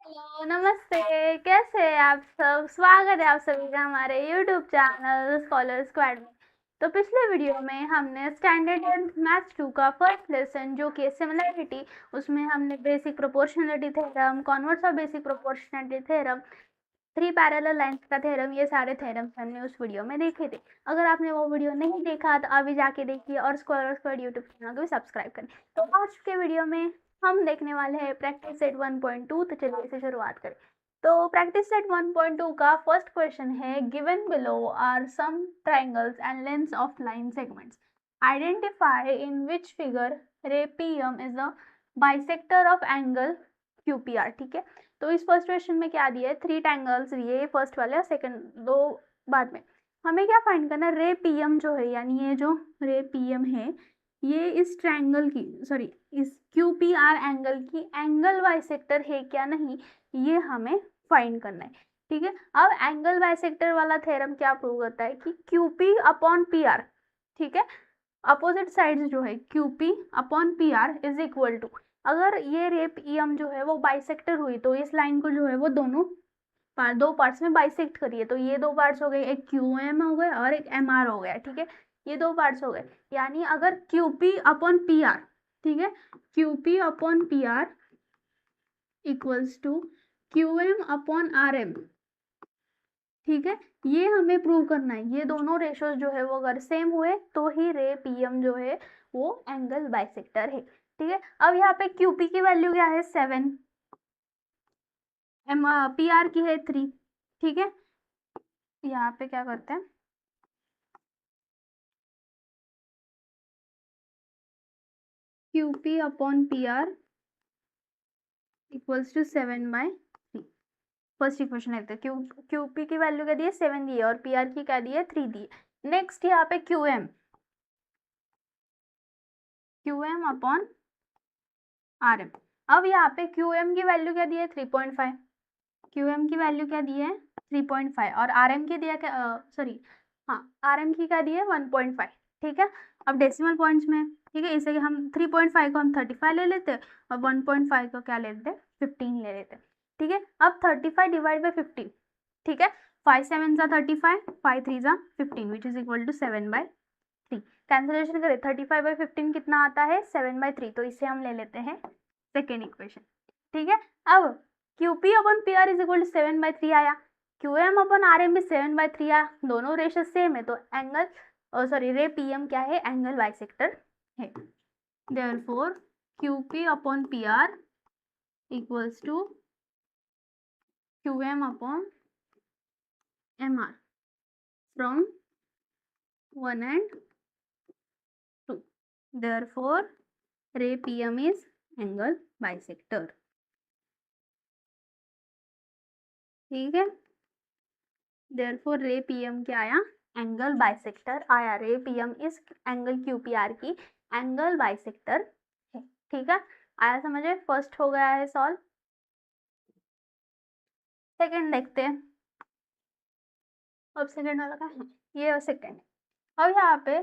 Hello, नमस्ते। कैसे हैं आप सब? स्वागत है आप सभी का हमारे यूट्यूब चैनल स्कॉलर स्क्वाड में। तो पिछले वीडियो में हमने स्टैंडर्ड 10th मैथ्स 2 का फर्स्ट लेसन जो कि सिमिलरिटी, उसमें हमने basic proportionality theorem, converse of basic proportionality theorem, three parallel lines का थ्योरम, ये सारे थ्योरम्स हमने उस वीडियो में देखे थे। अगर आपने वो वीडियो नहीं देखा तो अभी जाके देखिए और स्कॉलर स्क्वाड यूट्यूब चैनल को भी सब्सक्राइब करें। तो आज के वीडियो में हम देखने वाले हैं प्रैक्टिस सेट 1.2। तो चलिए इसे शुरुआत करें। तो प्रैक्टिस सेट 1.2 का फर्स्ट क्वेश्चन है, given below are some triangles and lengths of line segments, identify in which figure ray PM is the bisector of angle QPR. ठीक है, तो इस फर्स्ट क्वेश्चन में क्या दिया है, थ्री ट्रायंगल्स दिए, फर्स्ट वाले और सेकंड दो बाद में। हमें क्या फाइंड करना है, रे पीएम जो है, यानी ये जो रे पीएम है ये इस ट्रायंगल की, सॉरी इस क्यूपीआर एंगल की एंगल बाइसेक्टर है क्या नहीं, ये हमें फाइंड करना है। ठीक है, अब एंगल बाइसेक्टर वाला थ्योरम क्या प्रूव करता है कि क्यूपी अपॉन पी आर, ठीक है, अपोजिट साइड्स जो है QP upon P R is equal to, अगर ये रे पीएम जो है वो बाइसेक्टर हुई तो इस लाइन को जो है वो दोनों दो पार्ट्स में बाइसेक्ट करिए, तो ये दो पार्ट्स हो गए, एक क्यू एम हो गए और एक एम आर हो गया। ठीक है, ये दो पार्ट्स हो गए, यानी अगर क्यूपी अपॉन पी आर, ठीक है, QP upon P R equals to Q M upon R M, ठीक है, ये हमें प्रूव करना है। ये दोनों रेशोज जो है वो अगर सेम हुए तो ही रे पीएम जो है वो एंगल बाइसेक्टर है। ठीक है, अब यहाँ पे क्यूपी की वैल्यू क्या है 7, एम पी आर की है 3। ठीक है, यहाँ पे क्या करते हैं, QP upon P R equals to 7/3। First equation लिखते हैं, क्यूपी की वैल्यू क्या दी है 7 दी है और पी आर की क्या दी है 3 दी है। नेक्स्ट यहाँ पे क्यूएम अपॉन आर एम। अब यहाँ पे क्यूएम की वैल्यू क्या दी है 3.5, क्यूएम की वैल्यू क्या दी है 3.5 और आरएम की दिया क्या, सॉरी हाँ, आरएम की क्या दी है 1.5। ठीक है, अब डेसिमल पॉइंट्स में, ठीक है, इसे हम 3.5 को हम 35 ले लेते और 1.5 को क्या ले लेते 15 ले लेते। ठीक है, अब 35 डिवाइड बाई 15, ठीक है, 5 7 जा 35, 5 3 जा 15 which is equal to 7/3। Cancellation करें, 35/15 कितना आता है 7/3, तो इसे हम ले लेते हैं सेकेंड इक्वेशन। ठीक है, अब QP upon P R is equal to 7/3 आया, क्यूएम अपॉन आर एम भी 7/3 आया, दोनों रेशो सेम है तो एंगल, सॉरी रे पीएम क्या है, एंगल बाइसेक्टर है। Therefore QP upon P R equals to QM upon M R from 1 and 2। Therefore ray PM is angle bisector. ठीक है, देयरफॉर रे पीएम क्या आया, एंगल बाइसेक्टर आया। रे पीएम इस एंगल क्यूपीआर की एंगल बाइसेक्टर है। ठीक है, आया समझे, फर्स्ट हो गया है सॉल्व। सेकंड देखते हैं, अब सेकंड वाला का है, ये सेकंड। अब यहाँ पे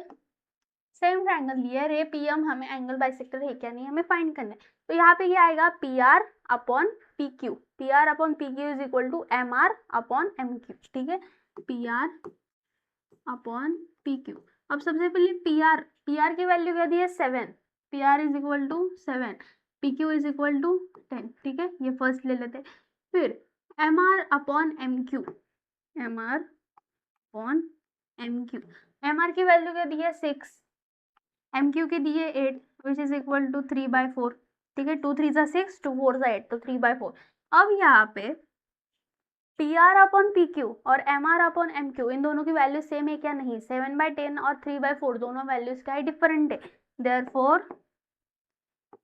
सेम ट्रायंगल दिया है, रे पीएम, हमें एंगल बाइसेक्टर है क्या नहीं हमें फाइंड करना है। तो यहाँ पे क्या आएगा, P R upon P Q, P R upon P Q is equal to M R upon M Q. ठीक है, P R upon P Q. अब सबसे पहले पी आर की वैल्यू क्या दी है 7, P R is equal to 7, P Q is equal to 10। ठीक है, ये फर्स्ट ले लेते, फिर M R upon M Q, M R upon M Q, M R की वैल्यू क्या दी है 6, एम क्यू की दी है 8 विच इज इक्वल टू 3/4। ठीक है, 2 3 6, 2 4 8, तो 3/4। अब यहाँ पे P R upon P Q और M R upon M Q, इन दोनों की वैल्यू सेम है क्या नहीं, 7/10 और 3/4 दोनों वैल्यूज क्या है, डिफरेंट है। Therefore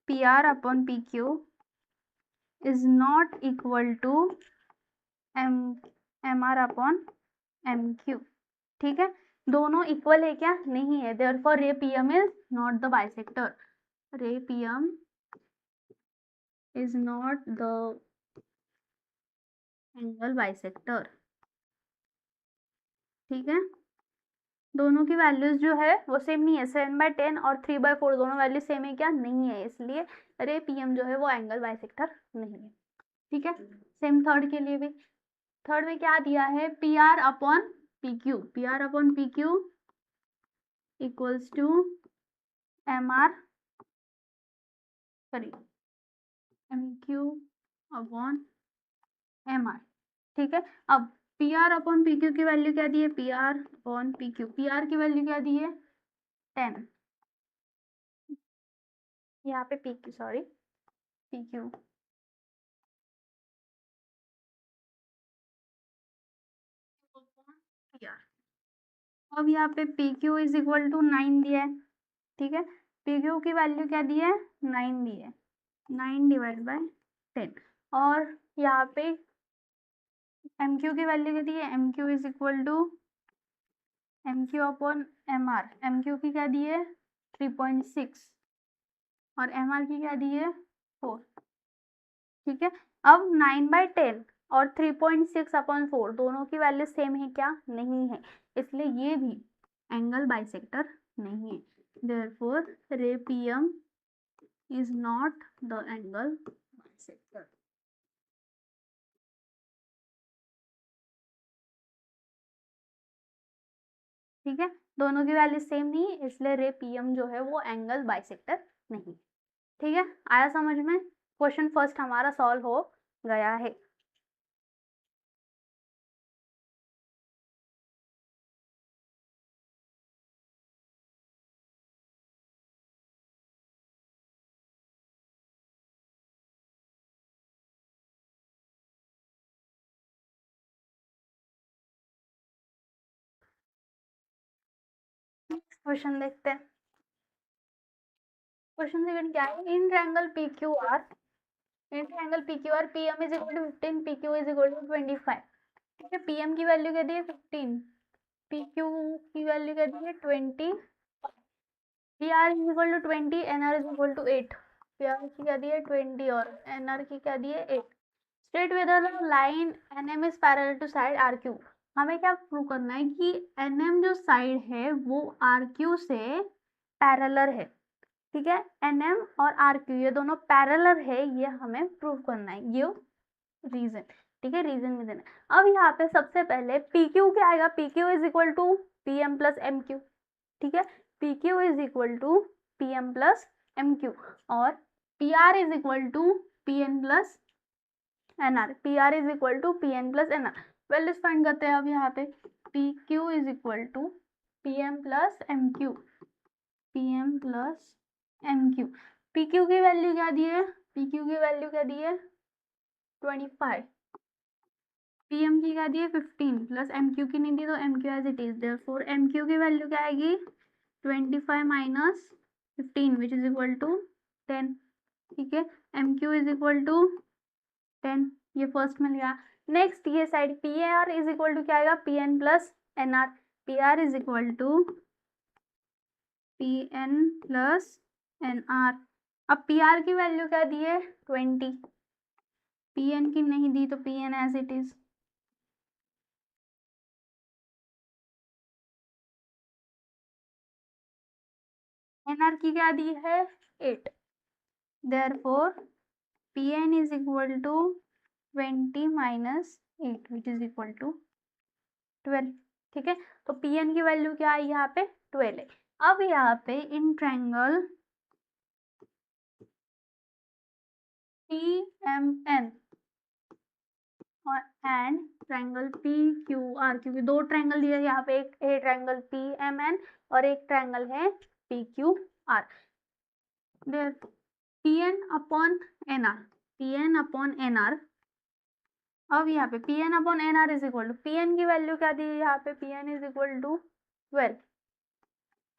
P R upon P Q is not equal to M R upon M Q. ठीक है, दोनों इक्वल है क्या नहीं है, therefore ray PM is not the bisector, ray PM is not the angle bisector. ठीक है, दोनों की वैल्यूज जो है वो सेम नहीं है, 7/10 और 3/4 दोनों वैल्यू सेम है क्या नहीं है, इसलिए रे पीएम जो है वो एंगल बाइसेक्टर नहीं है। ठीक है, सेम थर्ड के लिए भी। थर्ड में क्या दिया है, P R upon P Q, P R upon P Q equals to M R, sorry M Q upon M R. ठीक है, अब P R upon P Q की वैल्यू क्या दी है, P R upon P Q, P R की value क्या दी है 10, यहाँ पे P Q, sorry P Q, अब यहाँ पे P Q is equal to 9 दिया है। ठीक है, पी क्यू की वैल्यू क्या दी है 9 दी है, 9 डिवाइड बाय 10, और यहाँ पे एम क्यू की वैल्यू क्या दी है, M Q is equal to M Q upon M R, M Q की क्या दी है 3.6 और एम आर की क्या दी है 4। ठीक है, अब 9/10 और 3.6 अपॉन 4 दोनों की वैल्यू सेम है क्या, नहीं है, इसलिए ये भी एंगल बाइसेक्टर नहीं है। Therefore ray PM is not the angle bisector. ठीक है, दोनों की वैल्यू सेम नहीं है, इसलिए रे पीएम जो है वो एंगल बाइसेक्टर नहीं। ठीक है, आया समझ में, क्वेश्चन फर्स्ट हमारा सॉल्व हो गया है। क्वेश्चन देखते हैं। क्वेश्चन सेकंड क्या है, in triangle P Q R, in triangle P Q R P M is equal to 15, P Q is equal to 25। ठीक है, पी एम की वैल्यू क्या दी है 15, पी क्यू की वैल्यू क्या दी है 20, P R is equal to 20, N R is equal to 8, P R की क्या दी है 20 और एन आर की क्या दी है 8। State whether line N M is parallel to side R Q, हमें क्या प्रूव करना है कि एन एम जो साइड है वो आर क्यू से पैरेलल है। ठीक है, एन एम और आर क्यू ये दोनों पैरेलल है, ये हमें प्रूव करना है, ये रीजन। ठीक है, रीजन भी देना है। अब यहाँ पे सबसे पहले पी क्यू क्या आएगा, P Q is equal to P M plus M Q. ठीक है, P Q is equal to P M plus M Q, और P R is equal to P N plus N R, P R is equal to P N plus N R. Values find करते हैं अब यहाँ पे, P Q is equal to P M plus M Q, P M plus M Q, P Q की value क्या दी है, P Q की वैल्यू क्या दी है 25, पी एम की क्या दी है 15 प्लस एम क्यू की नहीं दी तो M Q as it is, therefore M Q की वैल्यू क्या आएगी 25 minus 15 which is equal to 10। ठीक है, M Q is equal to 10, ये फर्स्ट मिल गया। नेक्स्ट ये side P R is equal to क्या आएगा P N plus N R, P R is equal to P N plus N R. अब P R की वैल्यू क्या दी है 20, पी एन की नहीं दी तो P N as it is, N R की क्या दी है 8, therefore P N is equal to 20 minus 8 which is equal to 12। ठीक है, तो पी एन की वैल्यू क्या है यहाँ पे 12 है। अब यहाँ पे in triangle P M N और and triangle P Q R, क्योंकि दो ट्रायंगल दिए यहाँ पे, एक है ट्रायंगल पी एम एन और एक ट्रायंगल है P Q R. There P N upon N R, P N upon N R, अब यहाँ पे P N upon N R is equal to, P N की वैल्यू क्या दी है यहाँ पे, P N is equal to 12,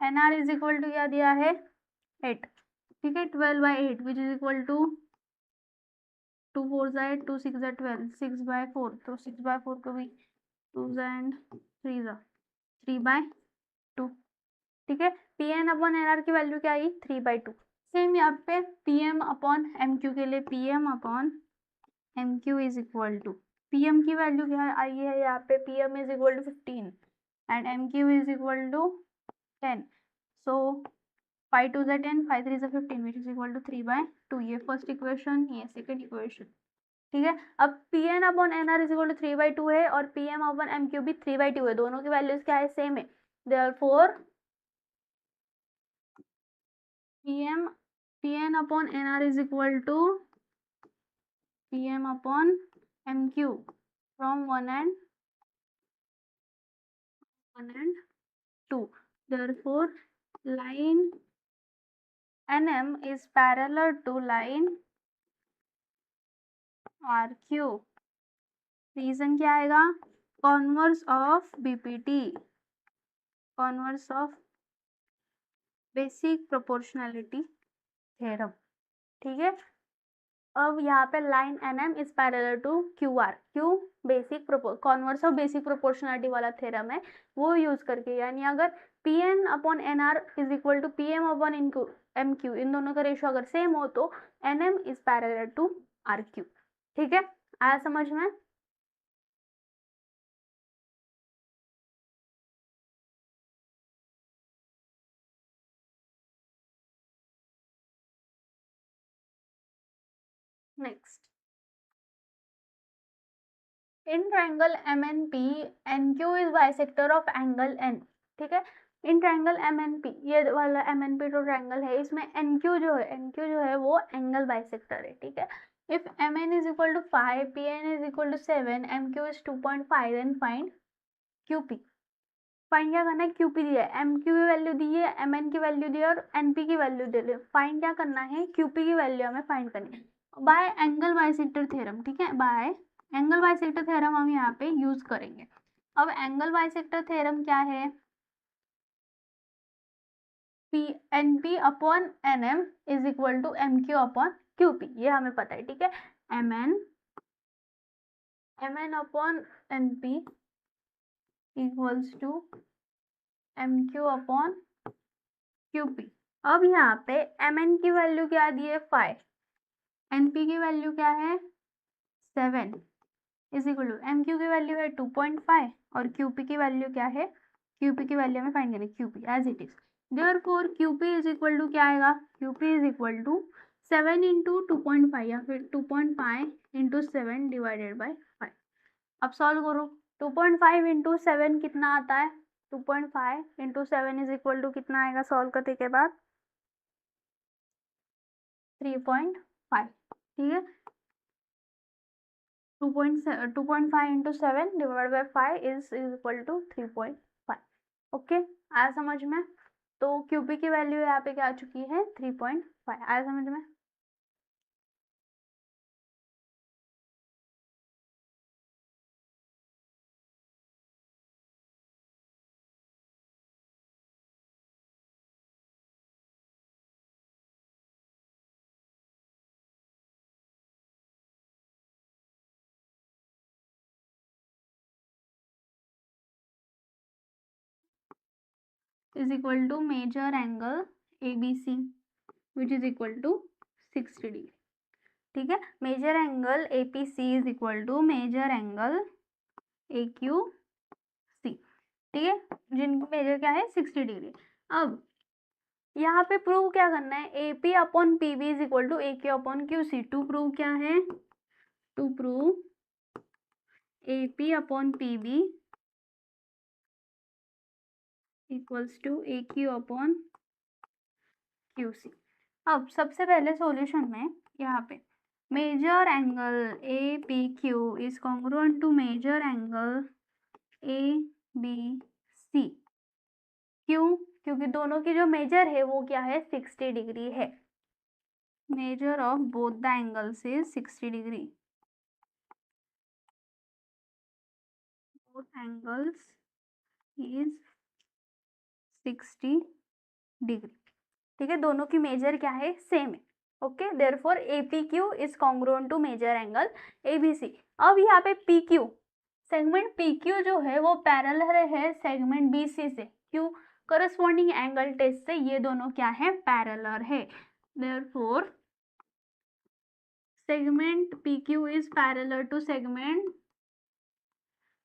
N R is equal to क्या दिया है 8। ठीक है, 12/8 विच इज इक्वल टू 2 4 जा 8, 2 6 जा 12, 6/4, तो 6/4 को भी 2 एंड 3 जा 3/2। ठीक है, P N upon N R की वैल्यू क्या आई 3/2। सेम यहाँ पे P M upon M Q के लिए, P M upon M Q is equal to, P M की वैल्यू क्या आई है यहाँ पे, P M is equal to 15 and M Q is equal to 10, so 5 2 जा 10, 5 3 जा 15 विच इज इक्वल टू 3/2। ये फर्स्ट इक्वेशन, ये सेकंड इक्वेशन। ठीक है। अब P N upon N R is equal to 3/2 है और P M upon M Q भी 3/2 है, दोनों की वैल्यूज क्या है, सेम है। Therefore P N upon N R is equal to P M upon M Q from one and two. Therefore line NM is parallel to line RQ। Reason क्या आएगा, converse of BPT, converse of basic proportionality theorem. ठीक है। अब यहाँ पे line NM is parallel to QR, क्यू basic converse of basic proportionality वाला theorem है, वो यूज करके, यानी अगर PN upon NR is equal to PM upon MQ, इन दोनों का रेशियो अगर सेम हो तो NM is parallel to RQ। ठीक है, आया समझ में। Next, in triangle MNP NQ is bisector of angle N। ठीक है, इन ट्रायंगल MNP, ये वाला MNP जो ट्रायंगल है इसमें NQ जो है वो एंगल बाइसेक्टर है। ठीक है, if MN is equal to 5, PN is equal to 7, MQ is 2.5, then find QP। Find क्या करना है, QP दिया है, MQ की वैल्यू दी है, MN की वैल्यू दी है और NP की वैल्यू दे दी। फाइंड क्या करना है, QP की वैल्यू हमें फाइंड करनी है बाय एंगल बाइसेक्टर थ्योरम। ठीक है, बाय एंगल बाइसेक्टर थ्योरम हम यहाँ पे यूज करेंगे। अब एंगल बाइसेक्टर थ्योरम क्या है, NP upon NM is equal to MQ upon QP, ये हमें पता है। ठीक है, MN upon NP equals to MQ upon QP। अब यहाँ पे MN की वैल्यू क्या दी है, 5, NP की वैल्यू क्या है, 7 इज इक्वल टू MQ की वैल्यू है 2.5 और QP की वैल्यू क्या है, QP की वैल्यू हमें फाइंड करनी है, QP as it is. Therefore QP is equal to क्या आएगा, QP is equal to 7 into 2.5 या फिर 2.5 इंटू 7 डिवाइडेड बाई 5। अब सॉल्व करो, 2.5 इंटू 7 कितना आता है, 2.5 इंटू 7 इज इक्वल टू कितना आएगा सॉल्व करने के बाद, 3.5। ठीक है, 2.5 into 7 divide by 5 is equal to 3.5। Okay, आया समझ में। तो QP की वैल्यू यहाँ पे क्या आ चुकी है, 3.5। आया समझ में। Is equal to major angle ABC which is equal to 60 degree. ठीक है, major angle APC is equal to major angle AQC। ठीक है, जिनकी मेजर क्या है, 60 डिग्री। अब यहाँ पे प्रूव क्या करना है, AP upon PB is equal to AQ upon QC। To prove क्या है, to prove AP upon PB equals to AQ upon QC। अब सबसे पहले सॉल्यूशन में यहाँ पे major angle APQ is congruent to major angle ABC। क्यों, क्योंकि दोनों की जो मेजर है वो क्या है, 60 डिग्री है। Major of both the angles is 60 degree, both angles is 60 degree. ठीक है, दोनों की मेजर क्या है, सेम है। Okay, therefore APQ is congruent to major angle ABC। अब यहाँ पे PQ, सेगमेंट PQ जो है वो पैरेलल है सेगमेंट BC से। क्यों, करस्पॉन्डिंग एंगल टेस्ट से ये दोनों क्या है, पैरेलल है। Therefore segment PQ is parallel to segment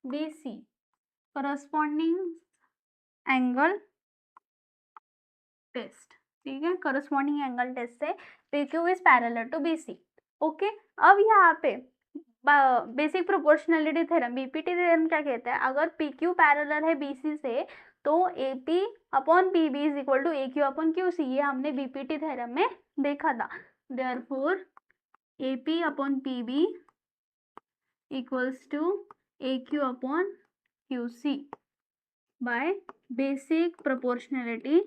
BC, corresponding angle test. ठीक है, करस्पॉन्डिंग एंगल टेस्ट से PQ is parallel to BC। Okay, अब यहाँ पे basic proportionality theorem, BPT theorem क्या कहता है, अगर पी क्यू पैरेलल है बीसी से तो A P upon P B is equal to A Q upon Q C, ये हमने बीपीटी थ्योरम में देखा था। Therefore A P upon P B equals to A Q upon Q C by basic proportionality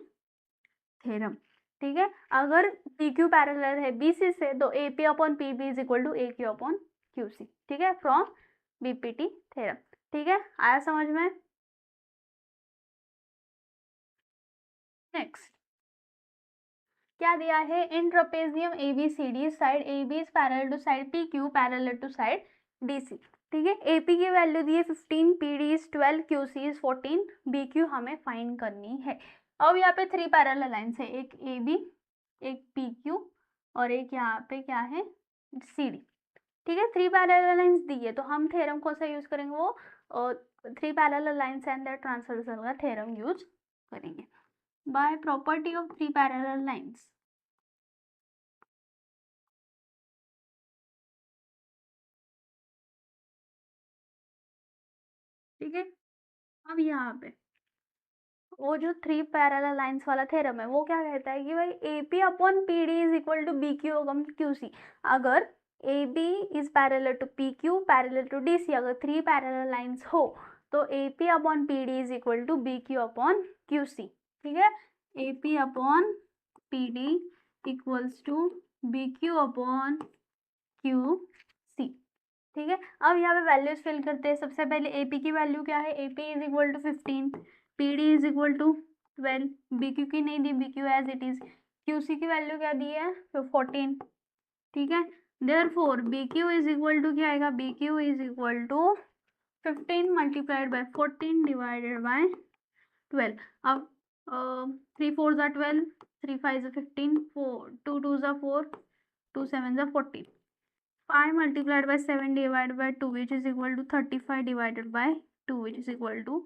theorem. ठीक है, अगर P Q parallel है BC से तो A P upon P B is equal to A Q upon Q C. ठीक है, from BPT theorem. ठीक है, आया समझ में। नेक्स्ट क्या दिया है, in trapezium A B C D side A B is parallel to side P Q parallel to side D C. ठीक है, ए पी की वैल्यू दी है 15, P D is 12, Q C is 14, B Q हमें find करनी है। अब यहाँ पे 3 पैरेलल लाइन्स है, एक ए बी, एक पी क्यू और एक यहाँ पे क्या है सी डी। ठीक है, 3 पैरेलल लाइन्स दी है तो हम थ्योरम कौन सा यूज करेंगे, वो 3 parallel lines and that transversal का थ्योरम यूज करेंगे by property of 3 parallel lines. ठीक है, अब यहाँ पे वो जो 3 पैरेलल लाइन्स वाला थ्योरम है वो क्या कहता है कि भाई A P upon P D is equal to B Q upon Q C. अगर A B is parallel to P Q parallel to D C, अगर 3 पैरेलल लाइन्स हो तो A P upon P D is equal to B Q upon Q C. ठीक है, A P upon P D equals to B Q upon Q C. ठीक है, अब यहाँ पे वैल्यूज फिल करते हैं। सबसे पहले ए पी की वैल्यू क्या है, A P is equal to 15, P D is equal to 12, B Q की नहीं दी, B Q as it is, Q C की वैल्यू क्या दी है 14। ठीक है, therefore B Q is equal to क्या आएगा, B Q is equal to 15 multiplied by 14 divided by 12। अब 3 4 ज़ा 12, 3 5 ज़ा 15, 2 2 ज़ा 4, 2 7 ज़ा 14, 5 multiplied by 7 divided by 2 which is equal to 35 divided by 2 which is equal to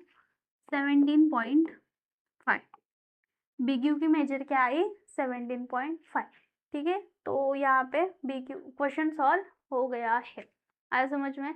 17.5। B Q की major क्या आई 17.5। ठीक है, तो यहाँ पे बी क्यू क्वेश्चन सॉल्व हो गया है। आया समझ में।